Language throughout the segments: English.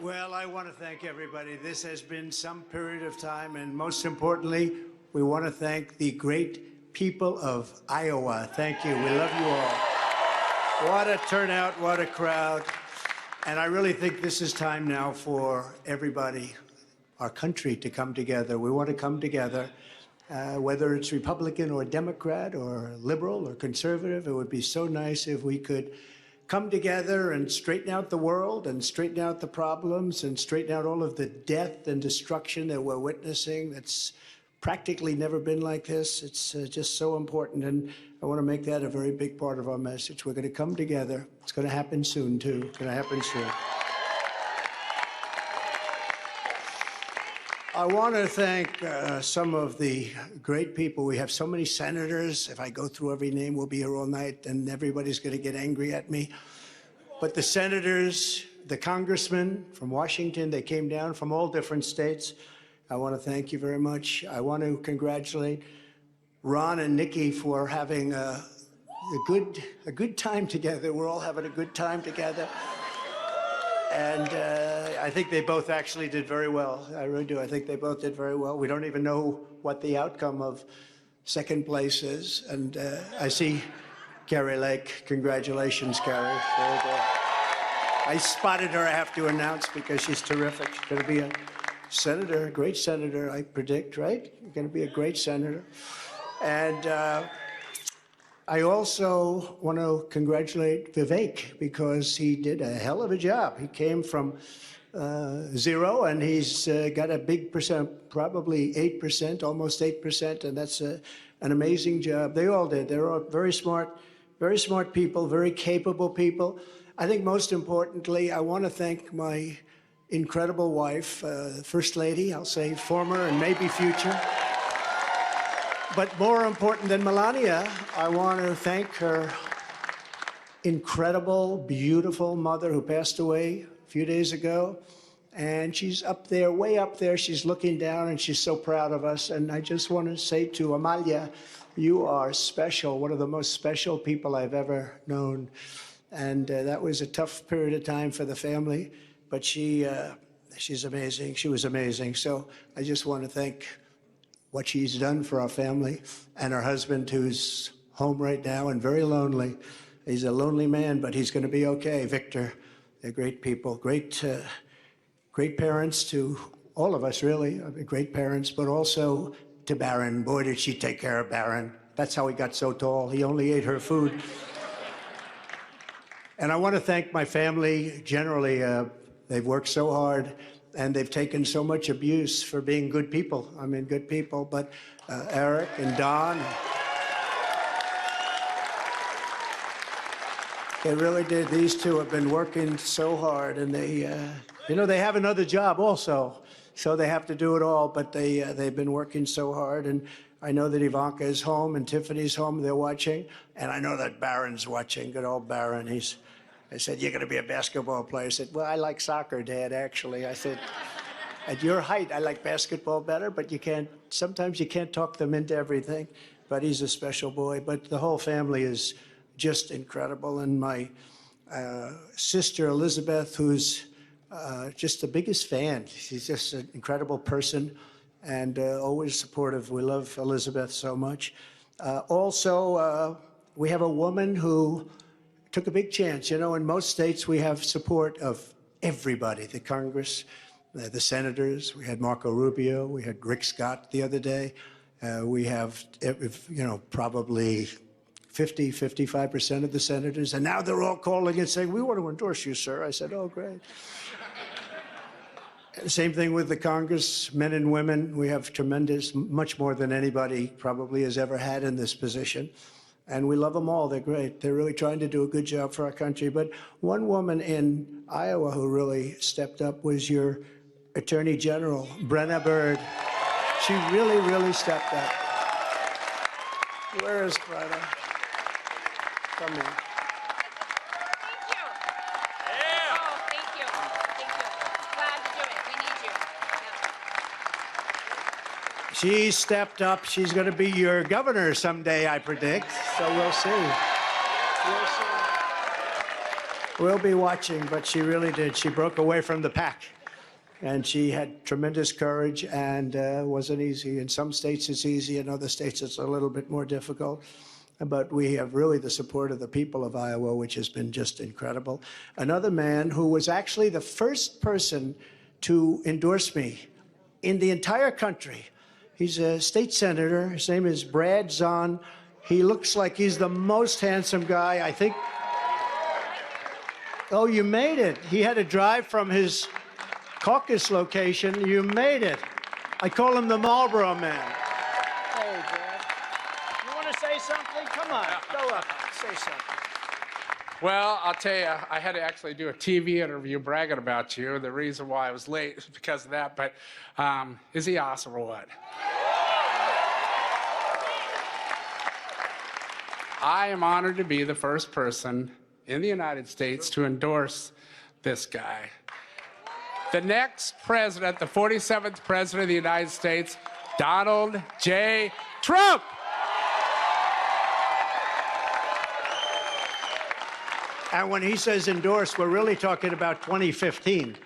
Well, I want to thank everybody. This has been some period of time, and most importantly, we want to thank the great people of Iowa. Thank you. We love you all. What a turnout, what a crowd. And I really think this is time now for everybody, our country, to come together. We want to come together, whether it's Republican or Democrat or liberal or conservative. It would be so nice if we could come together and straighten out the world and straighten out the problems and straighten out all of the death and destruction that we're witnessing. That's practically never been like this. It's just so important, and I want to make that a very big part of our message. We're going to come together. It's going to happen soon, too. It's going to happen soon. I want to thank some of the great people. We have so many senators. If I go through every name, we'll be here all night, and everybody's going to get angry at me. But the senators, the congressmen from Washington, they came down from all different states. I want to thank you very much. I want to congratulate Ron and Nikki for having a good time together. We're all having a good time together. And I think they both actually did very well. I really do. I think they both did very well. We don't even know what the outcome of second place is. And I see Carrie Lake. Congratulations, Carrie. Very good. I spotted her, I have to announce, because she's terrific. She's going to be a senator, a great senator, I predict, right? You're going to be a great senator. And I also want to congratulate Vivek, because he did a hell of a job. He came from 0, and he's got a big percent, probably 8%, almost 8%, and that's an amazing job. They all did. They're all very smart people, very capable people. I think most importantly, I want to thank my incredible wife, First Lady, I'll say former and maybe future. But more important than Melania, I want to thank her incredible, beautiful mother who passed away a few days ago. And she's up there, way up there. She's looking down, and she's so proud of us. And I just want to say to Amalia, you are special, one of the most special people I've ever known. And that was a tough period of time for the family. But she's amazing. She was amazing. So I just want to thank what she's done for our family, and her husband, who's home right now and very lonely. He's a lonely man, but he's going to be okay. Victor, they're great people, great parents to all of us, really, great parents, but also to Barron. Boy, did she take care of Barron. That's how he got so tall. He only ate her food. And I want to thank my family generally. They've worked so hard, and they've taken so much abuse for being good people. I mean, good people. But Eric and Don, they really did. These two have been working so hard, and they have another job also, so they have to do it all. But they've been working so hard, and I know that Ivanka is home and Tiffany's home. They're watching, and I know that Barron's watching. Good old Barron. I said, you're going to be a basketball player. I said, well, I like soccer, Dad, actually. I said, at your height, I like basketball better, but sometimes you can't talk them into everything. But he's a special boy. But the whole family is just incredible. And my sister, Elizabeth, who's just the biggest fan. She's just an incredible person and always supportive. We love Elizabeth so much. Also, we have a woman who took a big chance. You know, in most states, we have support of everybody, the Congress, the senators. We had Marco Rubio. We had Rick Scott the other day. We have, probably 55% of the senators. And now they're all calling and saying, we want to endorse you, sir. I said, oh, great. Same thing with the Congress, men and women. We have tremendous, much more than anybody probably has ever had in this position. And we love them all. They're great. They're really trying to do a good job for our country. But one woman in Iowa who really stepped up was your Attorney General, Brenna Byrd. She really, really stepped up. Where is Brenna? Come in. She stepped up. She's going to be your governor someday, I predict. So we'll see. We'll see. We'll be watching, but she really did. She broke away from the pack. And she had tremendous courage, and wasn't easy. In some states it's easy, in other states it's a little bit more difficult. But we have really the support of the people of Iowa, which has been just incredible. Another man who was actually the first person to endorse me in the entire country. He's a state senator. His name is Brad Zahn. He looks like he's the most handsome guy, I think. Oh, you made it. He had to drive from his Caucus location. You made it. I call him the Marlboro Man. Hey, Brad. You want to say something? Come on, go up. Say something. Well, I'll tell you, I had to actually do a TV interview bragging about you. The reason why I was late is because of that, but is he awesome or what? I am honored to be the first person in the United States to endorse this guy. The next president, the 47th president of the United States, Donald J. Trump. And when he says endorse, we're really talking about 2015.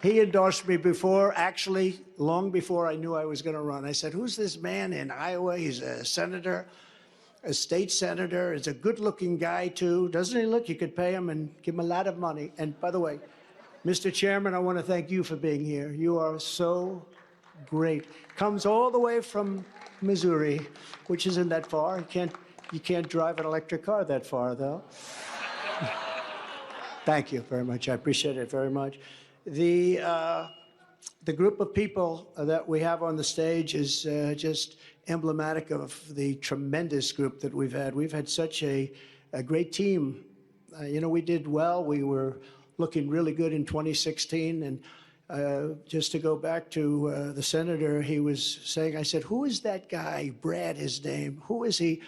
He endorsed me before, actually, long before I knew I was going to run. I said, who's this man in Iowa? He's a senator, a state senator. He's a good-looking guy, too. Doesn't he look? You could pay him and give him a lot of money. And by the way, Mr. Chairman, I want to thank you for being here. You are so great. Comes all the way from Missouri, which isn't that far. You can't drive an electric car that far, though. Thank you very much. I appreciate it very much. The group of people that we have on the stage is just emblematic of the tremendous group that we've had. We've had such a great team. You know, we did well. We were looking really good in 2016. And just to go back to the senator, he was saying, I said, who is that guy, Brad, his name? Who is he?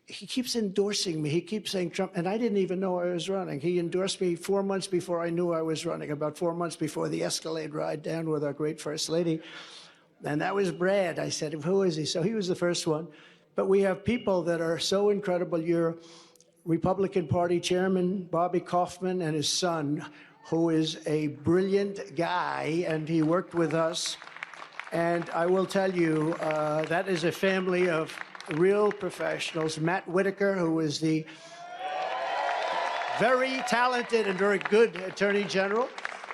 He keeps endorsing me. He keeps saying Trump, and I didn't even know I was running. He endorsed me 4 months before I knew I was running, about 4 months before the Escalade ride down with our great First Lady. And that was Brad. I said, who is he? So he was the first one. But we have people that are so incredible. Your Republican Party Chairman, Bobby Kaufman, and his son, who is a brilliant guy, and he worked with us. And I will tell you, that is a family of real professionals. Matt Whitaker, who is the very talented and very good Attorney General.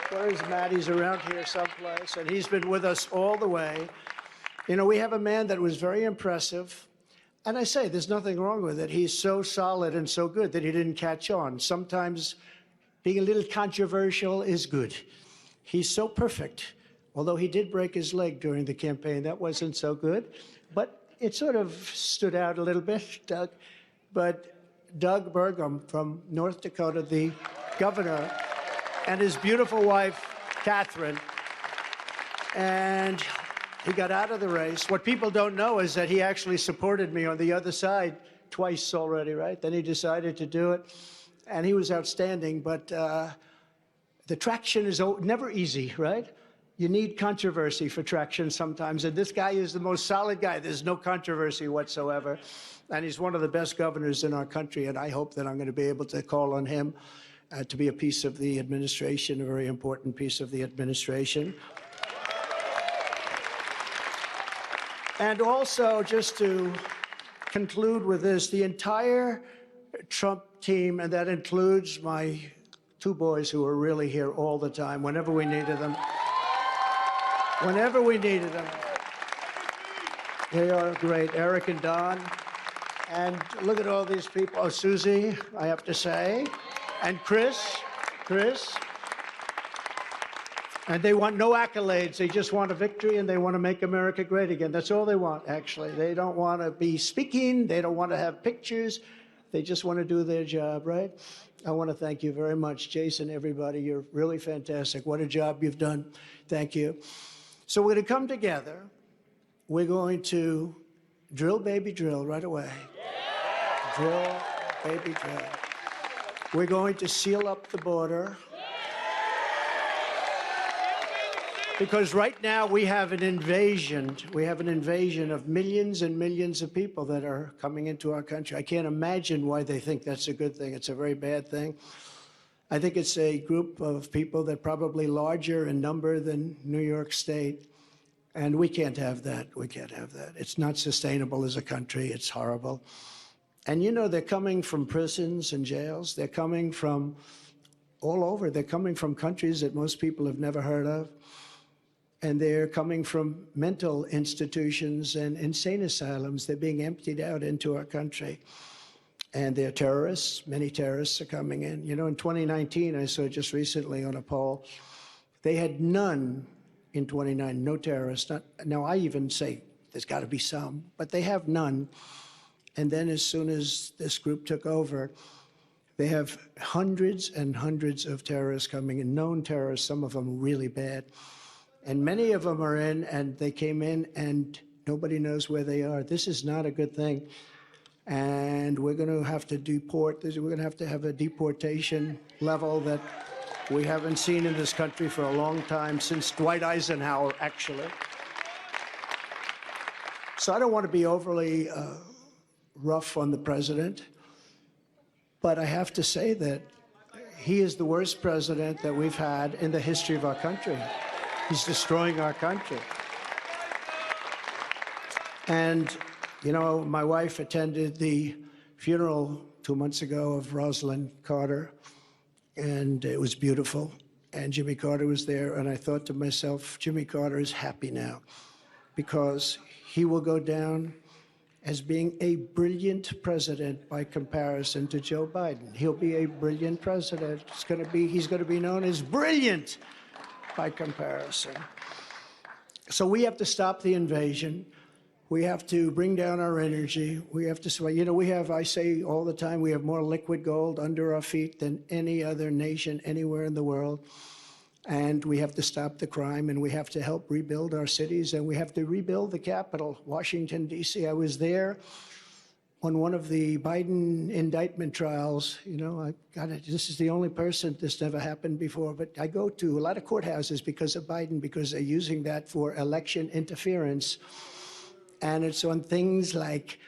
Where is Matt? He's around here someplace, and he's been with us all the way. You know, we have a man that was very impressive. And I say, there's nothing wrong with it. He's so solid and so good that he didn't catch on. Sometimes being a little controversial is good. He's so perfect. Although he did break his leg during the campaign. That wasn't so good. But it sort of stood out a little bit, Doug. But Doug Burgum from North Dakota, the governor, and his beautiful wife, Catherine, and he got out of the race. What people don't know is that he actually supported me on the other side twice already, right? Then he decided to do it, and he was outstanding. But the traction is never easy, right? You need controversy for traction sometimes, and this guy is the most solid guy. There's no controversy whatsoever, and he's one of the best governors in our country, and I hope that I'm going to be able to call on him to be a piece of the administration, a very important piece of the administration. And also, just to conclude with this, the entire Trump team, and that includes my two boys who are really here all the time, whenever we needed them. Whenever we needed them. They are great, Eric and Don. And look at all these people. Oh, Susie, I have to say. And Chris. And they want no accolades. They just want a victory, and they want to make America great again. That's all they want, actually. They don't want to be speaking. They don't want to have pictures. They just want to do their job, right? I want to thank you very much, Jason, everybody. You're really fantastic. What a job you've done. Thank you. So we're going to come together. We're going to drill, baby, drill right away. Drill, baby, drill. We're going to seal up the border. Because right now we have an invasion. We have an invasion of millions and millions of people that are coming into our country. I can't imagine why they think that's a good thing. It's a very bad thing. I think it's a group of people that are probably larger in number than New York State. And we can't have that. We can't have that. It's not sustainable as a country. It's horrible. And you know, they're coming from prisons and jails. They're coming from all over. They're coming from countries that most people have never heard of. And they're coming from mental institutions and insane asylums. They're being emptied out into our country. And they're terrorists. Many terrorists are coming in. You know, in 2019, I saw just recently on a poll, they had none in 29, no terrorists. Now, I even say there's got to be some, but they have none. And then as soon as this group took over, they have hundreds and hundreds of terrorists coming in, known terrorists, some of them really bad. And many of them are in, and they came in, and nobody knows where they are. This is not a good thing. And we're going to have to deport. We're going to have a deportation level that we haven't seen in this country for a long time, since Dwight Eisenhower, actually. So I don't want to be overly rough on the president, but I have to say that he is the worst president that we've had in the history of our country. He's destroying our country. And, you know, my wife attended the funeral 2 months ago of Rosalind Carter, and it was beautiful. And Jimmy Carter was there, and I thought to myself, Jimmy Carter is happy now, because he will go down as being a brilliant president by comparison to Joe Biden. He'll be a brilliant president. He's going to be known as brilliant by comparison. So we have to stop the invasion. We have to bring down our energy. We have to, you know, I say all the time, we have more liquid gold under our feet than any other nation anywhere in the world. And we have to stop the crime, and we have to help rebuild our cities, and we have to rebuild the Capitol, Washington, D.C. I was there on one of the Biden indictment trials. You know, this is the only person this never happened before, but I go to a lot of courthouses because of Biden, because they're using that for election interference. And it's on things like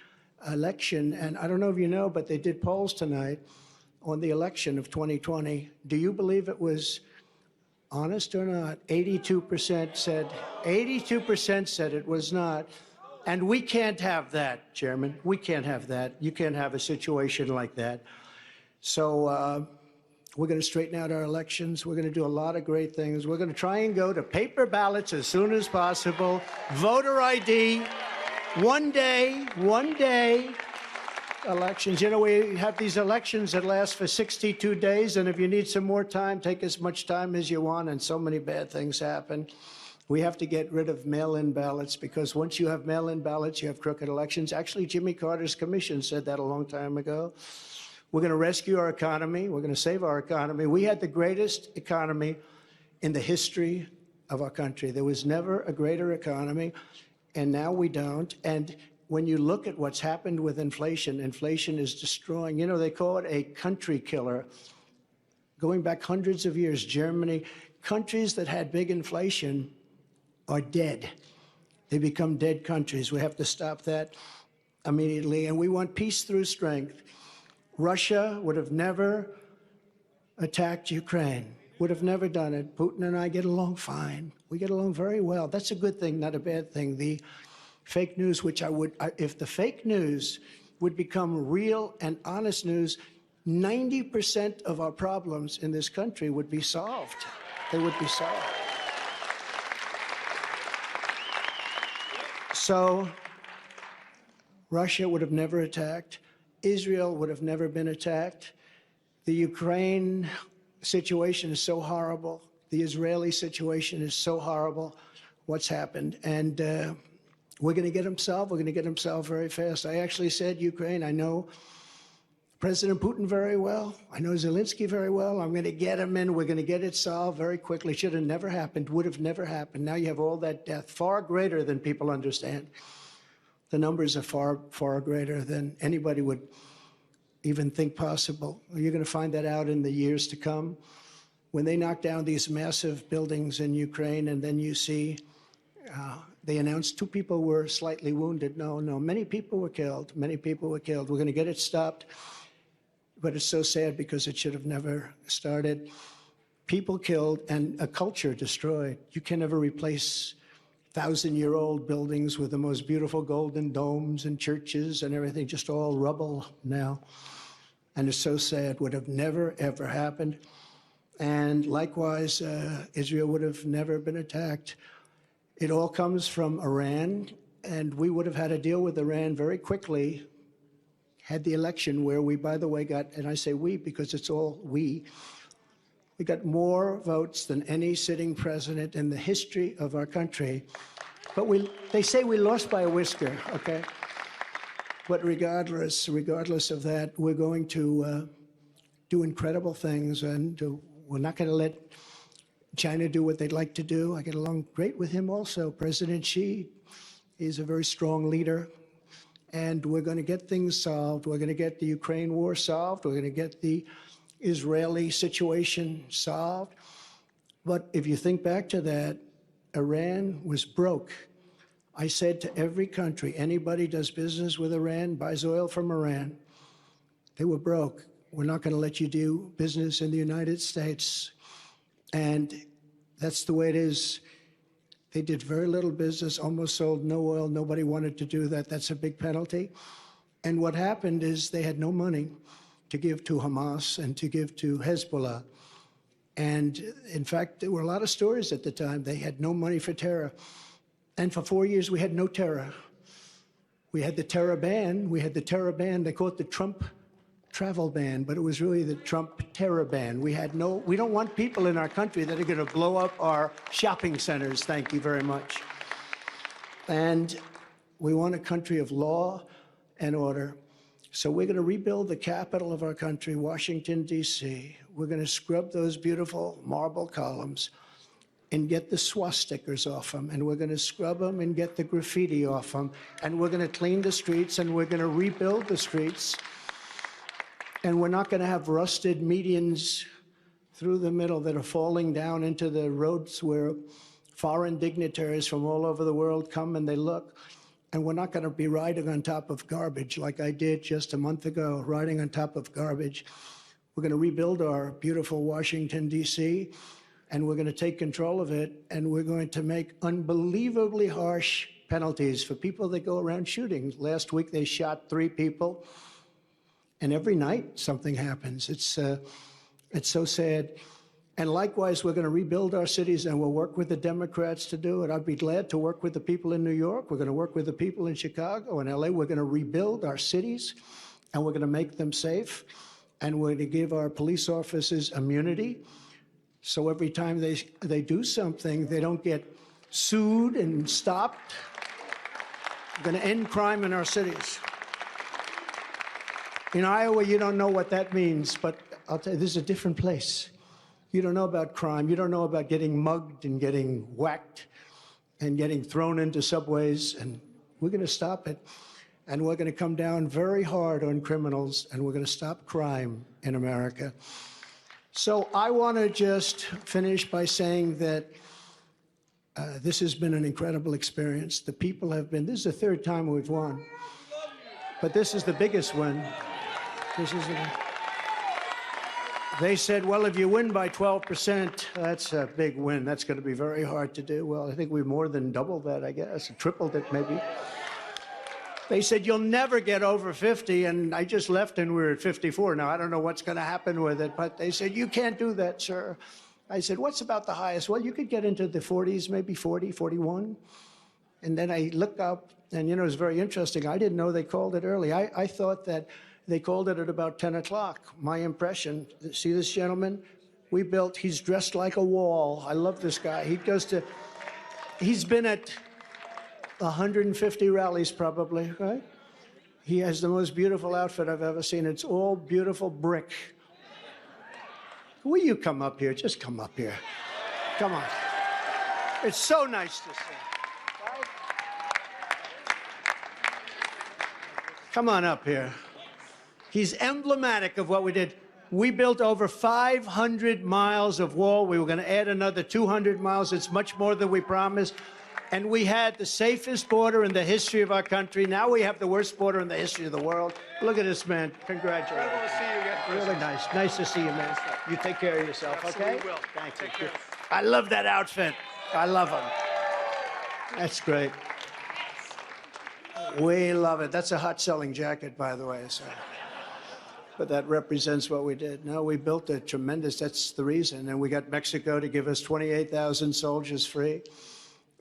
election. And I don't know if you know, but they did polls tonight on the election of 2020. Do you believe it was honest or not? 82% said it was not. And we can't have that, Chairman. We can't have that. You can't have a situation like that. So we're going to straighten out our elections. We're going to do a lot of great things. We're going to try and go to paper ballots as soon as possible. Voter ID. One day elections. You know, we have these elections that last for 62 days, and if you need some more time, take as much time as you want, and so many bad things happen. We have to get rid of mail-in ballots, because once you have mail-in ballots, you have crooked elections. Actually, Jimmy Carter's commission said that a long time ago. We're going to rescue our economy. We're going to save our economy. We had the greatest economy in the history of our country. There was never a greater economy. And now we don't. And when you look at what's happened with inflation, inflation is destroying. You know, they call it a country killer. Going back hundreds of years, Germany, countries that had big inflation are dead. They become dead countries. We have to stop that immediately. And we want peace through strength. Russia would have never attacked Ukraine. Would have never done it. Putin and I get along fine. We get along very well. That's a good thing, not a bad thing. The fake news, which if the fake news would become real and honest news, 90% of our problems in this country would be solved. They would be solved. So Russia would have never attacked. Israel would have never been attacked. The Ukraine situation is so horrible. The Israeli situation is so horrible, what's happened. And we're going to get them solved. We're going to get them solved very fast. I actually said Ukraine. I know President Putin very well. I know Zelensky very well. I'm going to get him in. We're going to get it solved very quickly. Should have never happened. Would have never happened. Now you have all that death, far greater than people understand. The numbers are far, far greater than anybody would even think possible. You're going to find that out in the years to come. When they knock down these massive buildings in Ukraine, and then you see they announced 2 people were slightly wounded. No, many people were killed. Many people were killed. We're going to get it stopped but it's so sad because it should have never started. People killed and a culture destroyed. You can never replace 1,000-year-old buildings with the most beautiful golden domes and churches and everything, just all rubble now. And it's so sad, would have never, ever happened. And likewise, Israel would have never been attacked. It all comes from Iran, and we would have had to deal with Iran very quickly, had the election where we, by the way, got, and I say we because it's all we got more votes than any sitting president in the history of our country. But they say we lost by a whisker, okay? But regardless of that, we're going to do incredible things, and we're not going to let China do what they'd like to do. I get along great with him also. President Xi is a very strong leader, and we're going to get things solved. We're going to get the Ukraine war solved. We're going to get the Israeli situation solved. But if you think back to that, Iran was broke. I said to every country, anybody does business with Iran, buys oil from Iran, they were broke. We're not going to let you do business in the United States. And that's the way it is. They did very little business, almost sold no oil. Nobody wanted to do that. That's a big penalty. And what happened is they had no money to give to Hamas and to give to Hezbollah. And in fact, there were a lot of stories at the time. They had no money for terror. And for 4 years, we had no terror. We had the terror ban. They call it the Trump travel ban, but it was really the Trump terror ban. We don't want people in our country that are going to blow up our shopping centers. Thank you very much. And we want a country of law and order. So we're going to rebuild the capital of our country, Washington, D.C. We're going to scrub those beautiful marble columns and get the swastikas off them. And we're going to scrub them and get the graffiti off them. And we're going to clean the streets, and we're going to rebuild the streets. And we're not going to have rusted medians through the middle that are falling down into the roads where foreign dignitaries from all over the world come and they look. And we're not going to be riding on top of garbage like I did just a month ago, riding on top of garbage. We're going to rebuild our beautiful Washington, D.C., and we're going to take control of it, and we're going to make unbelievably harsh penalties for people that go around shooting. Last week, they shot 3 people, and every night something happens. It's so sad. And likewise, we're going to rebuild our cities, and we'll work with the Democrats to do it. I'd be glad to work with the people in New York. We're going to work with the people in Chicago and LA. We're going to rebuild our cities, and we're going to make them safe. And we're going to give our police officers immunity. So every time they do something, they don't get sued and stopped. We're going to end crime in our cities. In Iowa, you don't know what that means, but I'll tell you, this is a different place. You don't know about crime. You don't know about getting mugged and getting whacked and getting thrown into subways. And we're going to stop it. And we're going to come down very hard on criminals, and we're going to stop crime in America. So I want to just finish by saying that this has been an incredible experience. The people have been, this is the 3rd time we've won. But this is the biggest one. They said, well, if you win by 12%, that's a big win. That's going to be very hard to do. Well, I think we more than doubled that, I guess, tripled it maybe. They said, you'll never get over 50, and I just left and we were at 54. Now, I don't know what's going to happen with it, but they said, you can't do that, sir. I said, what's about the highest? Well, you could get into the 40s, maybe 40, 41. And then I looked up, and, you know, it was very interesting. I didn't know they called it early. I thought that they called it at about 10 o'clock. My impression, see this gentleman? He's dressed like a wall. I love this guy. He's been at 150 rallies probably, right? He has the most beautiful outfit I've ever seen. It's all beautiful brick. Will you come up here? Just come up here. Come on. It's so nice to see. Right? Come on up here. He's emblematic of what we did. We built over 500 miles of wall. We were going to add another 200 miles. It's much more than we promised. And we had the safest border in the history of our country. Now we have the worst border in the history of the world. Look at this, man. Congratulations. Incredible to see you again, President. Really nice. Nice to see you, man. You take care of yourself, okay? Absolutely will. Thank you. Take care. I love that outfit. I love him. That's great. We love it. That's a hot-selling jacket, by the way. So. But that represents what we did. No, we built a tremendous, that's the reason. And we got Mexico to give us 28,000 soldiers free.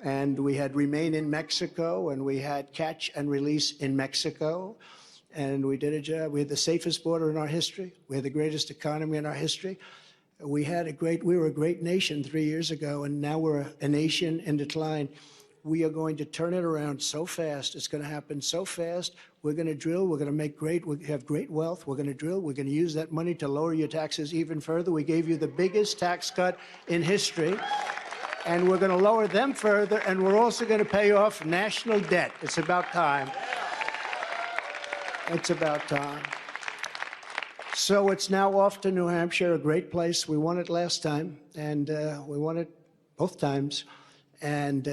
And we had remain in Mexico, and we had catch and release in Mexico. And we did a job. We had the safest border in our history. We had the greatest economy in our history. We were a great nation 3 years ago, and now we're a nation in decline. We are going to turn it around so fast. It's going to happen so fast. We're going to drill. We're going to we have great wealth. We're going to drill. We're going to use that money to lower your taxes even further. We gave you the biggest tax cut in history. And we're going to lower them further, and we're also going to pay off national debt. It's about time. It's about time. So it's now off to New Hampshire, a great place. We won it last time, and we won it both times. And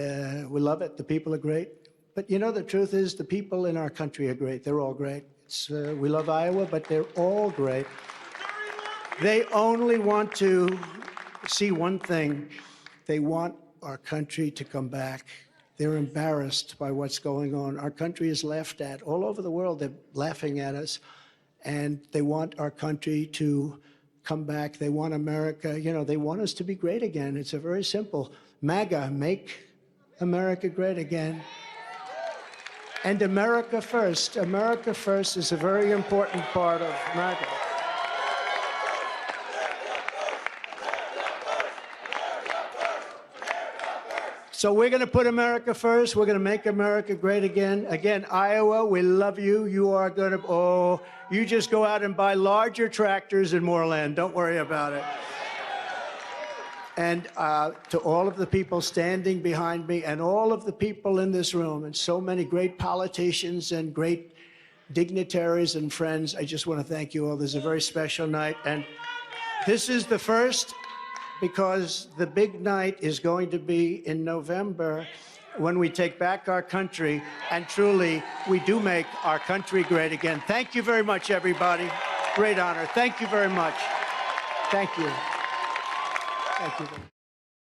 we love it. The people are great. But you know, the truth is the people in our country are great. They're all great. We love Iowa, but they're all great. They only want to see one thing. They want our country to come back. They're embarrassed by what's going on. Our country is laughed at. All over the world, they're laughing at us. And they want our country to come back. They want America, you know, they want us to be great again. It's a very simple. MAGA, make America great again. And America first. America first is a very important part of MAGA. So we're going to put America first. We're going to make America great again. Again, Iowa, we love you. You are going to, you just go out and buy larger tractors and more land. Don't worry about it. And to all of the people standing behind me and all of the people in this room and so many great politicians and great dignitaries and friends, I just want to thank you all. This is a very special night. And this is the first, because the big night is going to be in November when we take back our country, and truly, we do make our country great again. Thank you very much, everybody. Great honor. Thank you very much. Thank you. Thank you.